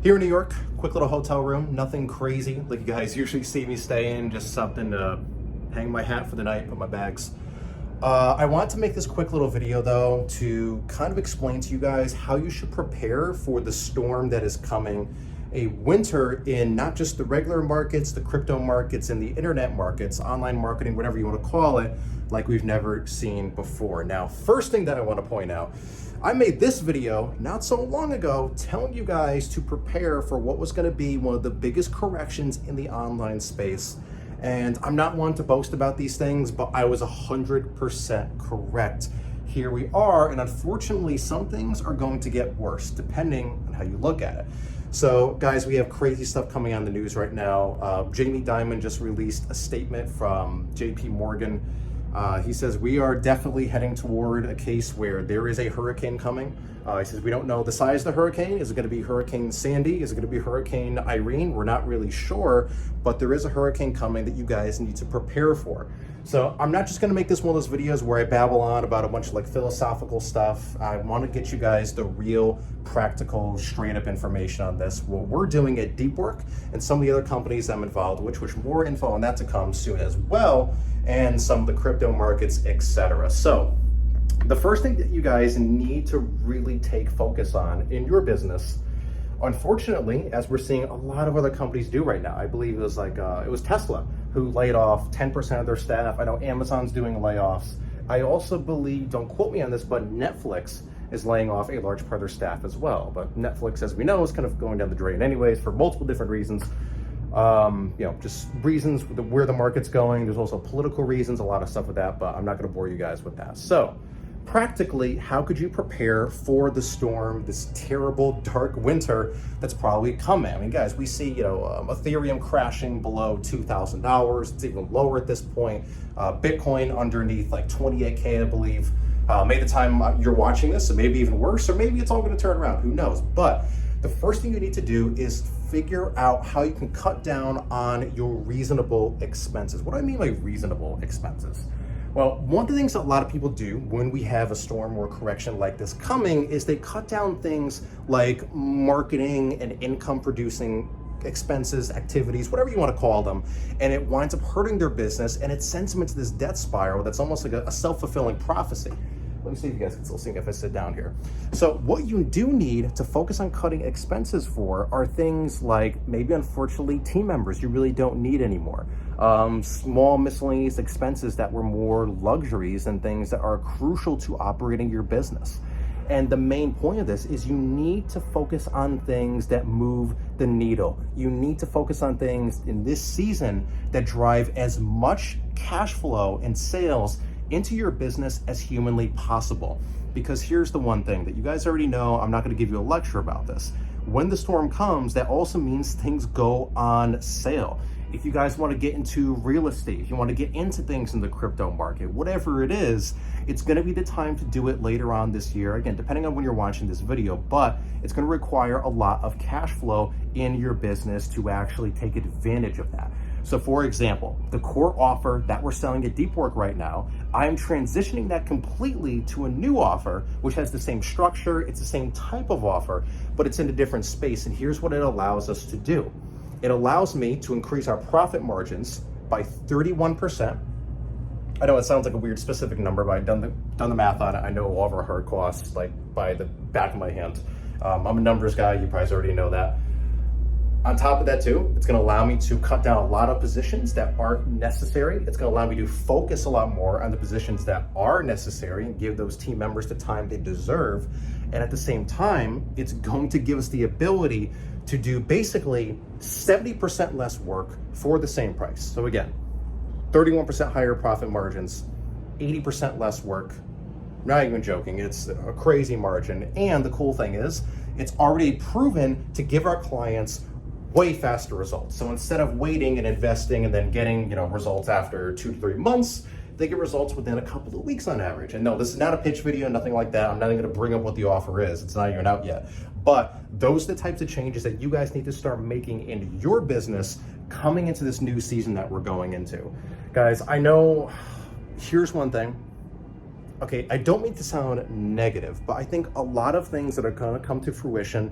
Here in New York, quick little hotel room, nothing crazy like you guys usually see me stay in, just something to hang my hat for the night, put my bags. I want to make this quick little video though to kind of explain to you guys how you should prepare for the storm that is coming, a winter in not just the regular markets, the crypto markets, and the internet markets, online marketing, whatever you want to call it, like we've never seen before. Now, first thing that I want to point out, I made this video not so long ago telling you guys to prepare for what was going to be one of the biggest corrections in the online space. And I'm not one to boast about these things, but I was 100% correct. Here we are, and unfortunately, some things are going to get worse depending on how you look at it. So guys, we have crazy stuff coming on the news right now. Dimon just released a statement from JPMorgan. He says, we are definitely heading toward a case where there is a hurricane coming. He says, we don't know the size of the hurricane. Is it going to be Hurricane Sandy? Is it going to be Hurricane Irene? We're not really sure, but there is a hurricane coming that you guys need to prepare for. So I'm not just going to make this one of those videos where I babble on about a bunch of like philosophical stuff. I want to get you guys the real, practical, straight up information on this. What we're doing at DeepWork and some of the other companies I'm involved with, which more info on that to come soon as well, and some of the crypto markets, etc. So the first thing that you guys need to really take focus on in your business, unfortunately, as we're seeing a lot of other companies do right now, I believe it was Tesla who laid off 10% of their staff. I know Amazon's doing layoffs. I also believe, don't quote me on this, but Netflix is laying off a large part of their staff as well. But Netflix, as we know, is kind of going down the drain anyways for multiple different reasons. Just reasons where the market's going. There's also political reasons, a lot of stuff with that, but I'm not going to bore you guys with that. So practically, how could you prepare for the storm, this terrible dark winter that's probably coming? I mean, guys, we see, Ethereum crashing below $2,000. It's even lower at this point. Bitcoin underneath like 28K, I believe. Maybe the time you're watching this, so maybe even worse, or maybe it's all going to turn around. Who knows? But the first thing you need to do is figure out how you can cut down on your reasonable expenses. What do I mean by reasonable expenses? Well, one of the things that a lot of people do when we have a storm or correction like this coming is they cut down things like marketing and income producing expenses, activities, whatever you want to call them, and it winds up hurting their business and it sends them into this debt spiral that's almost like a self-fulfilling prophecy. Let me see if you guys can still see me if I sit down here. So what you do need to focus on cutting expenses for are things like maybe, unfortunately, team members you really don't need anymore. Small miscellaneous expenses that were more luxuries and things that are crucial to operating your business. And the main point of this is you need to focus on things that move the needle. You need to focus on things in this season that drive as much cash flow and sales into your business as humanly possible. Because here's the one thing that you guys already know, I'm not going to give you a lecture about this. When the storm comes, that also means things go on sale. If you guys want to get into real estate, if you want to get into things in the crypto market, whatever it is, it's going to be the time to do it later on this year. Again, depending on when you're watching this video, but it's going to require a lot of cash flow in your business to actually take advantage of that. So for example, the core offer that we're selling at DeepWork right now, I'm transitioning that completely to a new offer, which has the same structure, it's the same type of offer, but it's in a different space. And here's what it allows us to do. It allows me to increase our profit margins by 31%. I know it sounds like a weird specific number, but I've done the math on it. I know all of our hard costs like by the back of my hand. I'm a numbers guy, you probably already know that. On top of that too, it's going to allow me to cut down a lot of positions that aren't necessary. It's going to allow me to focus a lot more on the positions that are necessary and give those team members the time they deserve. And at the same time, it's going to give us the ability to do basically 70% less work for the same price. So again, 31% higher profit margins, 80% less work. Not even joking, it's a crazy margin. And the cool thing is, it's already proven to give our clients way faster results. So instead of waiting and investing and then getting results after 2 to 3 months, they get results within a couple of weeks on average. And no, this is not a pitch video, nothing like that. I'm not even gonna bring up what the offer is. It's not even out yet. But those are the types of changes that you guys need to start making in your business coming into this new season that we're going into. Guys, I know, here's one thing. Okay, I don't mean to sound negative, but I think a lot of things that are gonna come to fruition,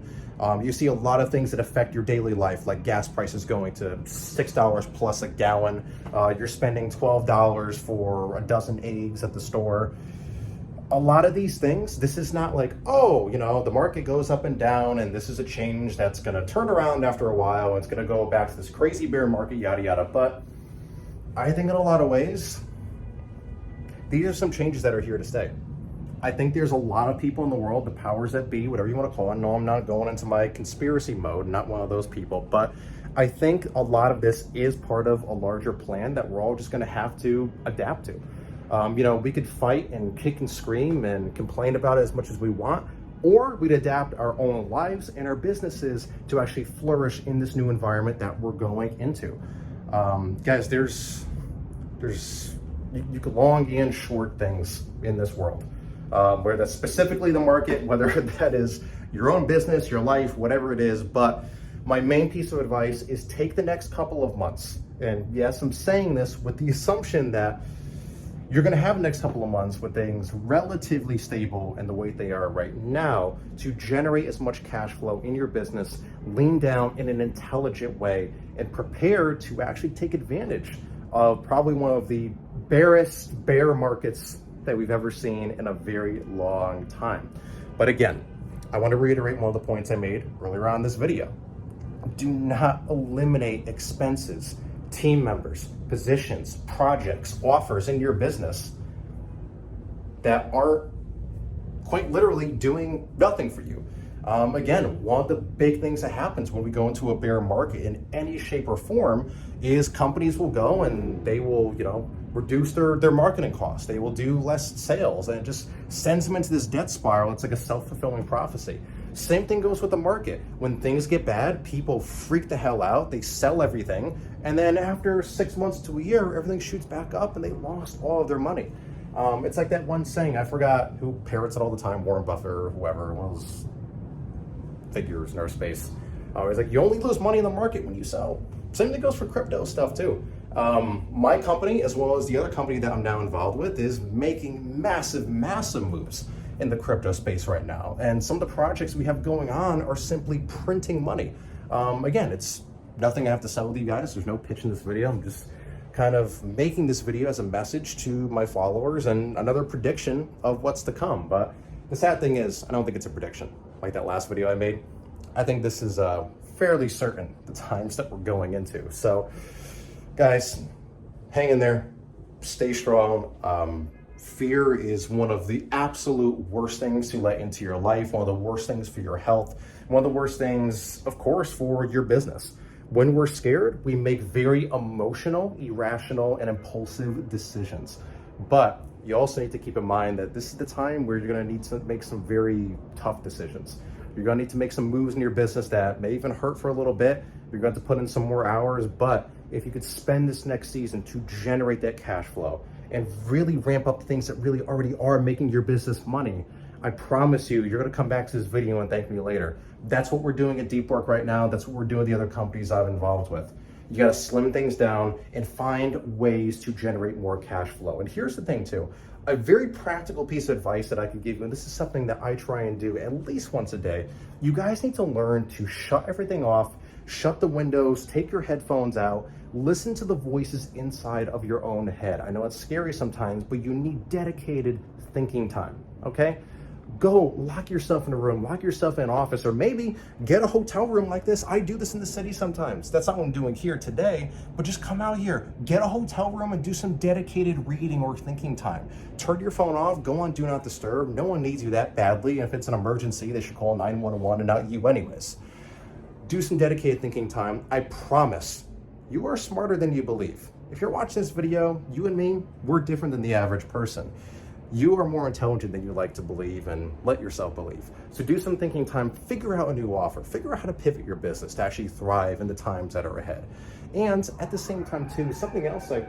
you see a lot of things that affect your daily life, like gas prices going to $6 plus a gallon. You're spending $12 for a dozen eggs at the store. A lot of these things, this is not like, oh, the market goes up and down and this is a change that's gonna turn around after a while and it's gonna go back to this crazy bear market, yada, yada. But I think in a lot of ways, these are some changes that are here to stay. I think there's a lot of people in the world, the powers that be, whatever you want to call it. No, I'm not going into my conspiracy mode, not one of those people, but I think a lot of this is part of a larger plan that we're all just going to have to adapt to. We could fight and kick and scream and complain about it as much as we want, or we'd adapt our own lives and our businesses to actually flourish in this new environment that we're going into. Guys, you could long and short things in this world, where that's specifically the market, whether that is your own business, your life, whatever it is. But my main piece of advice is take the next couple of months. And yes, I'm saying this with the assumption that you're going to have the next couple of months with things relatively stable in the way they are right now to generate as much cash flow in your business, lean down in an intelligent way, and prepare to actually take advantage of probably one of the barest bear markets that we've ever seen in a very long time. But again, I want to reiterate one of the points I made earlier on in this video. Do not eliminate expenses, team members, positions, projects, offers in your business that aren't quite literally doing nothing for you. Again, one of the big things that happens when we go into a bear market in any shape or form is companies will go and they will, reduce their marketing costs. They will do less sales, and it just sends them into this debt spiral. It's like a self-fulfilling prophecy. Same thing goes with the market. When things get bad, people freak the hell out. They sell everything. And then after 6 months to a year, everything shoots back up and they lost all of their money. It's like that one saying, I forgot who parrots it all the time, Warren Buffett or whoever, one of those figures in our space. It's like, you only lose money in the market when you sell. Same thing goes for crypto stuff too. My company, as well as the other company that I'm now involved with, is making massive moves in the crypto space right now. And some of the projects we have going on are simply printing money. Again, it's nothing I have to sell with you guys. There's no pitch in this video. I'm just kind of making this video as a message to my followers and another prediction of what's to come. But the sad thing is, I don't think it's a prediction like that last video I made. I think this is fairly certain, the times that we're going into. So guys, hang in there, stay strong. Fear is one of the absolute worst things to let into your life, one of the worst things for your health, one of the worst things, of course, for your business. When we're scared, we make very emotional, irrational, and impulsive decisions. But you also need to keep in mind that this is the time where you're going to need to make some very tough decisions. You're going to need to make some moves in your business that may even hurt for a little bit. You're going to have to put in some more hours, but if you could spend this next season to generate that cash flow and really ramp up the things that really already are making your business money, I promise you, you're going to come back to this video and thank me later. That's what we're doing at Deep Work right now. That's what we're doing with the other companies I'm involved with. You got to slim things down and find ways to generate more cash flow. And here's the thing too, a very practical piece of advice that I can give you, and this is something that I try and do at least once a day. You guys need to learn to shut everything off, shut the windows, take your headphones out, listen to the voices inside of your own head. I know it's scary sometimes, but you need dedicated thinking time, okay? Go lock yourself in a room, lock yourself in an office, or maybe get a hotel room like this. I do this in the city sometimes. That's not what I'm doing here today, but just come out here, get a hotel room and do some dedicated reading or thinking time. Turn your phone off, go on Do Not Disturb. No one needs you that badly. If it's an emergency, they should call 911 and not you anyways. Do some dedicated thinking time. I promise you are smarter than you believe. If you're watching this video, you and me, we're different than the average person. You are more intelligent than you like to believe, and let yourself believe. So do some thinking time, figure out a new offer, figure out how to pivot your business to actually thrive in the times that are ahead. And at the same time too, something else like,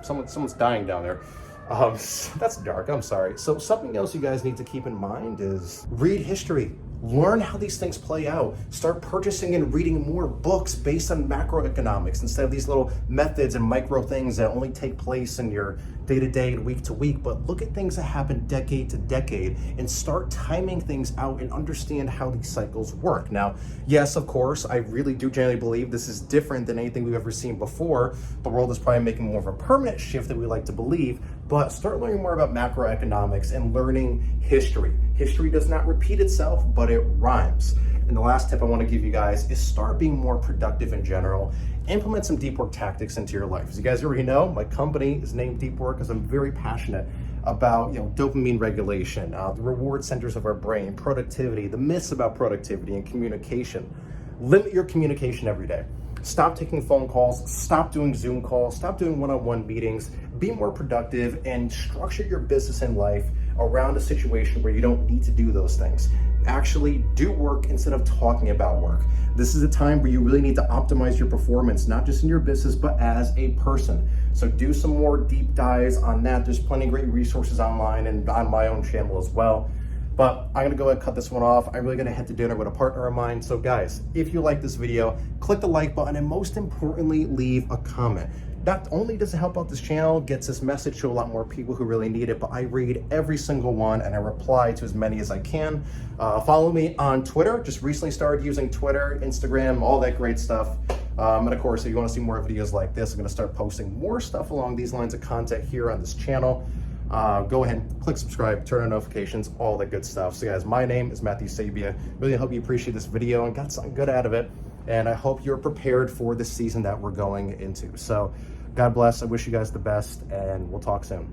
someone's dying down there. That's dark, I'm sorry. So something else you guys need to keep in mind is read history. Learn how these things play out. Start purchasing and reading more books based on macroeconomics instead of these little methods and micro things that only take place in your day to day and week to week, but look at things that happen decade to decade and start timing things out and understand how these cycles work. Now, yes, of course, I really do genuinely believe this is different than anything we've ever seen before. The world is probably making more of a permanent shift than we like to believe, but start learning more about macroeconomics and learning history. History does not repeat itself, but it rhymes. And the last tip I want to give you guys is start being more productive in general. Implement some deep work tactics into your life. As you guys already know, my company is named Deep Work because I'm very passionate about dopamine regulation, the reward centers of our brain, productivity, the myths about productivity and communication. Limit your communication every day. Stop taking phone calls, stop doing Zoom calls, stop doing one-on-one meetings, be more productive and structure your business and life around a situation where you don't need to do those things. Actually do work instead of talking about work. This is a time where you really need to optimize your performance, not just in your business, but as a person. So do some more deep dives on that. There's plenty of great resources online and on my own channel as well. But I'm gonna go ahead and cut this one off. I'm really gonna head to dinner with a partner of mine. So guys, if you like this video, click the like button and most importantly, leave a comment. Not only does it help out this channel, gets this message to a lot more people who really need it, but I read every single one and I reply to as many as I can. Follow me on Twitter. Just recently started using Twitter, Instagram, all that great stuff. And of course, if you wanna see more videos like this, I'm gonna start posting more stuff along these lines of content here on this channel. Go ahead and click subscribe, turn on notifications, all that good stuff. So guys, my name is Matthew Sabia. Really hope you appreciate this video and got something good out of it. And I hope you're prepared for this season that we're going into. So God bless. I wish you guys the best and we'll talk soon.